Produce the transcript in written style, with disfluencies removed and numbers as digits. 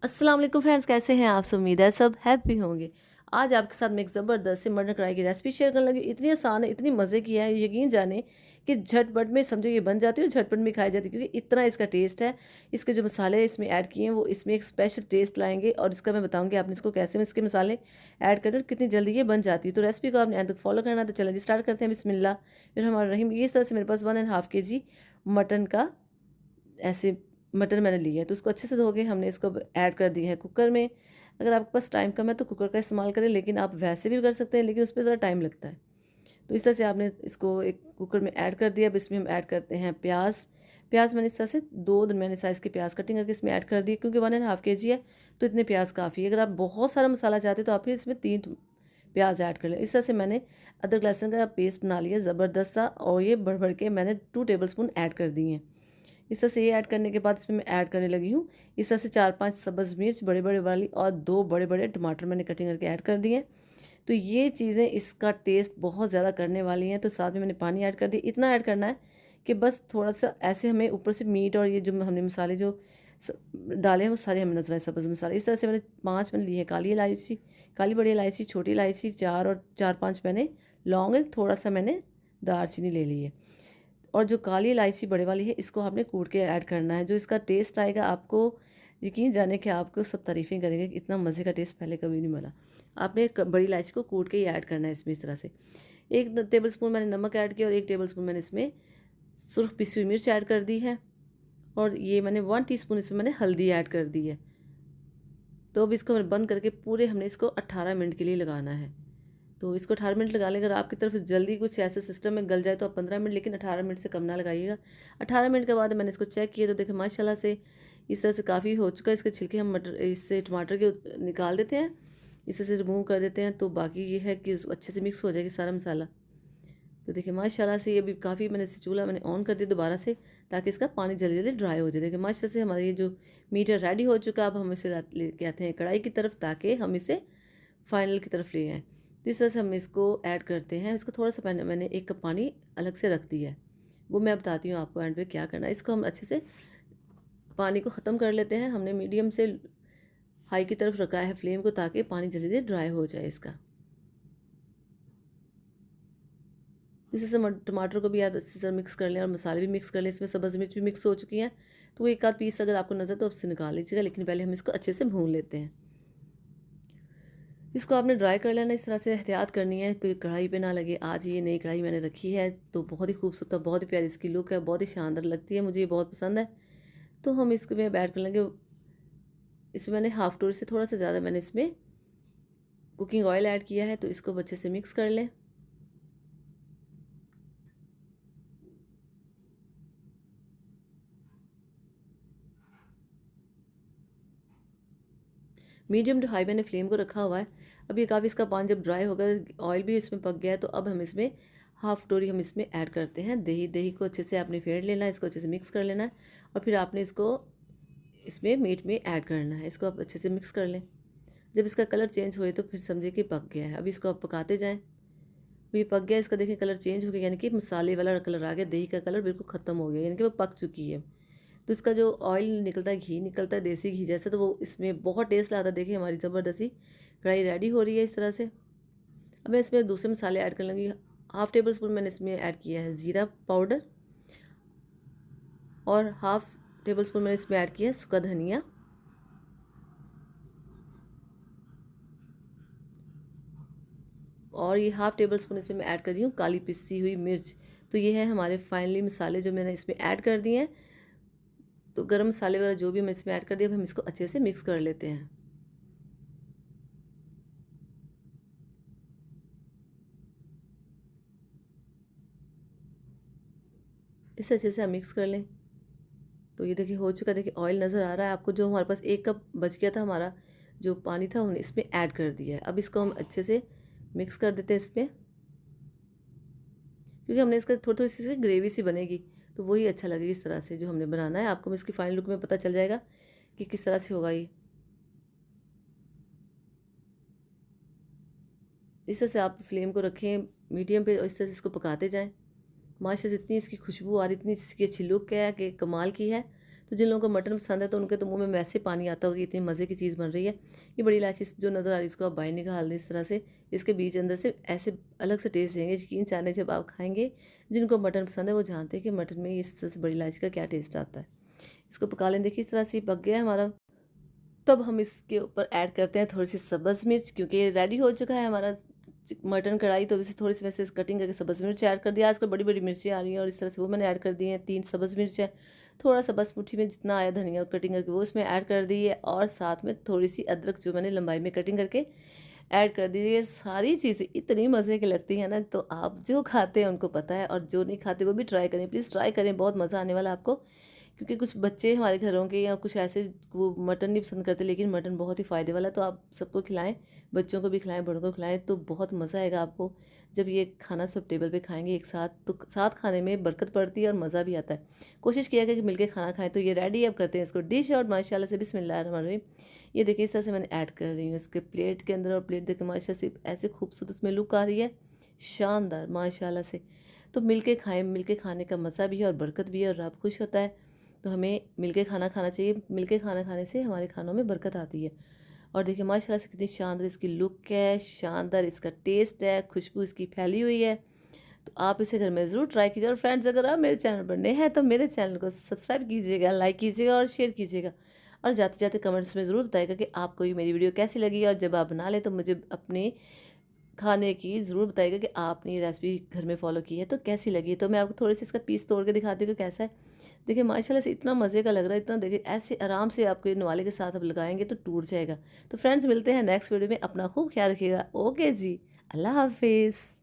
अस्सलाम वालेकुम फ्रेंड्स, कैसे हैं आप? सब उम्मीद है सब हैप्पी होंगे। आज आपके साथ मैं एक ज़बरदस्त सी मटन कढ़ाई की रेसिपी शेयर करने लगी। इतनी आसान है, इतनी मज़े की है, यकीन जाने कि झटपट में समझो ये बन जाती है और झटपट में खाई जाती है, क्योंकि इतना इसका टेस्ट है। इसके जो मसाले इसमें ऐड किए हैं वो इसमें एक स्पेशल टेस्ट लाएंगे, और इसका मैं बताऊंगी आपने इसको कैसे में इसके मसाले ऐड करें और कितनी जल्दी ये बन जाती है। तो रेसिपी को आपने एंड तक फॉलो करना। तो चलें जी, स्टार्ट करते हैं। बिस्मिल्लाह फिर हमारा रहीम। ये इस तरह से मेरे पास 1.5 kg मटन का ऐसे मटर मैंने लिया है, तो उसको अच्छे से धो के हमने इसको ऐड कर दिया है कुकर में। अगर आपके पास टाइम कम है तो कुकर का इस्तेमाल करें, लेकिन आप वैसे भी कर सकते हैं, लेकिन उस पर ज़रा टाइम लगता है। तो इस तरह से आपने इसको एक कुकर में ऐड कर दिया। अब इसमें हम ऐड करते हैं प्याज। प्याज मैंने इस तरह से 2 दरमियाने साइज़ के प्याज कटिंग करके इसमें ऐड कर दिए, क्योंकि 1.5 kg है तो इतने प्याज काफ़ी है। अगर आप बहुत सारा मसाला चाहते हैं तो आप फिर इसमें 3 प्याज ऐड कर लें। इस तरह से मैंने अदरक लहसुन का पेस्ट बना लिया ज़बरदस्त सा, और ये बढ़ बढ़ के मैंने 2 टेबल स्पून ऐड कर दिए हैं। इस तरह से ये ऐड करने के बाद इसमें मैं ऐड करने लगी हूँ इस तरह से 4-5 सब्ज़ मिर्च बड़े बड़े वाली, और 2 बड़े बड़े टमाटर मैंने कटिंग करके ऐड कर दिए हैं। तो ये चीज़ें इसका टेस्ट बहुत ज़्यादा करने वाली हैं। तो साथ में मैंने पानी ऐड कर दिया। इतना ऐड करना है कि बस थोड़ा सा ऐसे हमें ऊपर से मीट और ये जो हमने मसाले जो डाले हैं वो सारे हमें नजर आए, सब्ज़ मसाले। इस तरह से मैंने 5 मैंने लिए हैं काली इलायची, काली बड़ी इलायची, छोटी इलायची 4, और 4-5 मैंने लौंग, थोड़ा सा मैंने दालचीनी ले ली है। और जो काली इलायची बड़े वाली है इसको आपने कूट के ऐड करना है। जो इसका टेस्ट आएगा आपको यकीन जाने कि आपको सब तारीफ़ें करेंगे कि इतना मज़े का टेस्ट पहले कभी नहीं मिला। आपने बड़ी इलायची को कूट के ही ऐड करना है इसमें इस तरह से। 1 टेबल स्पून मैंने नमक ऐड किया, और 1 टेबल स्पून मैंने इसमें सुर्ख पिसी हुई मिर्च ऐड कर दी है, और ये मैंने 1 टीस्पून इसमें मैंने हल्दी ऐड कर दी है। तो अब इसको बंद करके पूरे हमने इसको 18 मिनट के लिए लगाना है। तो इसको 18 मिनट लगा लें। अगर आपकी तरफ जल्दी कुछ ऐसे सिस्टम में गल जाए तो आप 15 मिनट, लेकिन 18 मिनट से कम ना लगाइएगा। 18 मिनट के बाद मैंने इसको चेक किया तो देखें माशाल्लाह से इस तरह से काफ़ी हो चुका है। इसके छिलके हम मटर इससे टमाटर के निकाल देते हैं, इसे से रिमूव कर देते हैं। तो बाकी ये है कि अच्छे से मिक्स हो जाएगी सारा मसाला। तो देखिए माशाल्लाह से ये भी काफ़ी, मैंने इसे चूल्हा मैंने ऑन कर दिया दोबारा से, ताकि इसका पानी जल्दी जल्दी ड्राई हो जाए। देखिए माशाल्लाह से हमारा ये जो मीट है रेडी हो चुका। अब हम इसे लेके आते हैं कढ़ाई की तरफ, ताकि हम इसे फाइनल की तरफ ले आएँ। तो इस तरह से हम इसको ऐड करते हैं। इसको थोड़ा सा मैंने 1 कप पानी अलग से रख दिया है, वो मैं बताती हूँ आपको एंड पे क्या करना है। इसको हम अच्छे से पानी को ख़त्म कर लेते हैं। हमने मीडियम से हाई की तरफ रखा है फ्लेम को, ताकि पानी जल्दी जल्दी ड्राई हो जाए इसका। इसी से टमाटर को भी आप अच्छे से मिक्स कर लें, और मसाले भी मिक्स कर लें। इसमें सब्ज़ मिर्च भी मिक्स हो चुकी हैं, तो वो 1 आध पीस अगर आपको नज़र तो उससे निकाल लीजिएगा, लेकिन पहले हम इसको अच्छे से भून लेते हैं। इसको आपने ड्राई कर लेना, इस तरह से एहतियात करनी है कि कढ़ाई पे ना लगे। आज ये नई कढ़ाई मैंने रखी है, तो बहुत ही खूबसूरत, बहुत ही प्यारी इसकी लुक है, बहुत ही शानदार लगती है, मुझे ये बहुत पसंद है। तो हम इसको में ऐड कर लेंगे। इसमें मैंने हाफ कटोरी से थोड़ा सा ज़्यादा मैंने इसमें कुकिंग ऑयल ऐड किया है, तो इसको अच्छे से मिक्स कर लें। मीडियम टू हाई मैंने फ्लेम को रखा हुआ है। अब ये काफ़ी इसका पानी जब ड्राई होगा, ऑयल भी इसमें पक गया है, तो अब हम इसमें हाफ कटोरी हम इसमें ऐड करते हैं दही। दही को अच्छे से आपने फेंट लेना है, इसको अच्छे से मिक्स कर लेना है, और फिर आपने इसको इसमें मीट में ऐड करना है। इसको आप अच्छे से मिक्स कर लें। जब इसका कलर चेंज हुए तो फिर समझिए कि पक गया है। अभी इसको आप पकाते जाएं। ये पक गया, इसका देखिए कलर चेंज हो गया, यानी कि मसाले वाला कलर आ गया, दही का कलर बिल्कुल ख़त्म हो गया, यानी कि वो पक चुकी है। तो इसका जो ऑयल निकलता है, घी निकलता है देसी घी जैसे, तो वो इसमें बहुत टेस्ट आता है। देखिए हमारी ज़बरदस्ती कढ़ाई रेडी हो रही है इस तरह से। अब मैं इसमें दूसरे मसाले ऐड कर लूँगी। हाफ़ टेबल स्पून मैंने इसमें ऐड किया है ज़ीरा पाउडर, और हाफ़ टेबल स्पून मैंने इसमें ऐड किया है सूखा धनिया, और ये हाफ़ टेबल स्पून इसमें मैं ऐड कर रही हूँ काली पिसी हुई मिर्च। तो ये है हमारे फाइनली मसाले जो मैंने इसमें ऐड कर दिए हैं। तो गरम मसाले वगैरह जो भी मैं इसमें ऐड कर दिया, अब हम इसको अच्छे से मिक्स कर लेते हैं। इसे अच्छे से हम मिक्स कर लें। तो ये देखिए हो चुका है। देखिए ऑयल नज़र आ रहा है आपको। जो हमारे पास 1 कप बच गया था हमारा जो पानी था, हमने इसमें ऐड कर दिया है। अब इसको हम अच्छे से मिक्स कर देते हैं इसमें, क्योंकि हमने इसका थोड़ी थोड़ी सी ग्रेवी सी बनेगी, तो वही अच्छा लगेगा इस तरह से जो हमने बनाना है। आपको इसकी फाइनल लुक में पता चल जाएगा कि किस तरह से होगा ये। इस तरह से आप फ्लेम को रखें मीडियम पे, और इस तरह से इसको पकाते जाएं। माशाल्लाह से इतनी इसकी खुशबू आ रही, इतनी इसकी अच्छी लुक है कि कमाल की है। तो जिन लोगों को मटन पसंद है तो उनके तो मुंह में वैसे पानी आता होगा कि इतनी मज़े की चीज़ बन रही है। ये बड़ी इलायची जो नज़र आ रही है इसको आप बाहर निकाल दें इस तरह से, इसके बीच अंदर से ऐसे अलग से टेस्ट देंगे, यकीन जाने जब आप खाएंगे। जिनको मटन पसंद है वो जानते हैं कि मटन में इस तरह से बड़ी इलायची का क्या टेस्ट आता है। इसको पका लें, देखिए इस तरह से पक गया है हमारा। तो अब हम इसके ऊपर ऐड करते हैं थोड़ी सी सब्ज़ मिर्च, क्योंकि ये रेडी हो चुका है हमारा मटन कढ़ाई। तो इसे थोड़ी सी वैसे कटिंग करके सब्ज़ मिर्च ऐड कर दिया। आजकल बड़ी बड़ी मिर्ची आ रही हैं और इस तरह से वो मैंने ऐड कर दी हैं। 3 सब्ज़ मिर्च है, थोड़ा सा बस मुट्ठी में जितना आया धनिया कटिंग करके वो इसमें ऐड कर दी है, और साथ में थोड़ी सी अदरक जो मैंने लंबाई में कटिंग करके ऐड कर दी। ये सारी चीज़ें इतनी मज़े की लगती हैं ना, तो आप जो खाते हैं उनको पता है, और जो नहीं खाते वो भी ट्राई करें, प्लीज़ ट्राई करें, बहुत मज़ा आने वाला है आपको। क्योंकि कुछ बच्चे हमारे घरों के या कुछ ऐसे वो मटन नहीं पसंद करते, लेकिन मटन बहुत ही फ़ायदे वाला है, तो आप सबको खिलाएं, बच्चों को भी खिलाएं, बड़ों को खिलाएं, तो बहुत मज़ा आएगा आपको जब ये खाना सब टेबल पे खाएंगे एक साथ। तो साथ खाने में बरकत पड़ती है और मज़ा भी आता है। कोशिश किया कि मिलके खाना खाएं। तो ये रेडी अब करते हैं इसको डिश, और माशाल्लाह से बिस्मिल्लाहिर्रहमानिर्रहीम। ये देखिए इस तरह से मैंने ऐड कर रही हूँ इसके प्लेट के अंदर, और प्लेट देखिए माशाल्लाह से ऐसे खूबसूरत इसमें लुक आ रही है, शानदार माशाल्लाह से। तो मिलके खाएं, मिलके खाने का मज़ा भी है और बरकत भी है, और रब खुश होता है। तो हमें मिलके खाना खाना चाहिए, मिलके खाना खाने से हमारे खानों में बरकत आती है। और देखिए माशाल्लाह से कितनी शानदार इसकी लुक है, शानदार इसका टेस्ट है, खुशबू इसकी फैली हुई है। तो आप इसे घर में ज़रूर ट्राई कीजिए। और फ्रेंड्स, अगर आप मेरे चैनल पर नए हैं तो मेरे चैनल को सब्सक्राइब कीजिएगा, लाइक कीजिएगा और शेयर कीजिएगा। और जाते जाते कमेंट्स में ज़रूर बताइएगा कि आपको ये मेरी वीडियो कैसी लगी, और जब आप बना लें तो मुझे अपने खाने की ज़रूर बताइएगा कि आपने ये रेसिपी घर में फ़ॉलो की है तो कैसी लगी। तो मैं आपको थोड़े से इसका पीस तोड़ के दिखाती हूँ कि कैसा है। देखिए माशाल्लाह से इतना मज़े का लग रहा है, इतना देखिए ऐसे आराम से आपके नवाले के साथ अब लगाएंगे तो टूट जाएगा। तो फ्रेंड्स, मिलते हैं नेक्स्ट वीडियो में, अपना खूब ख्याल रखिएगा। ओके जी, अल्लाह हाफिज़।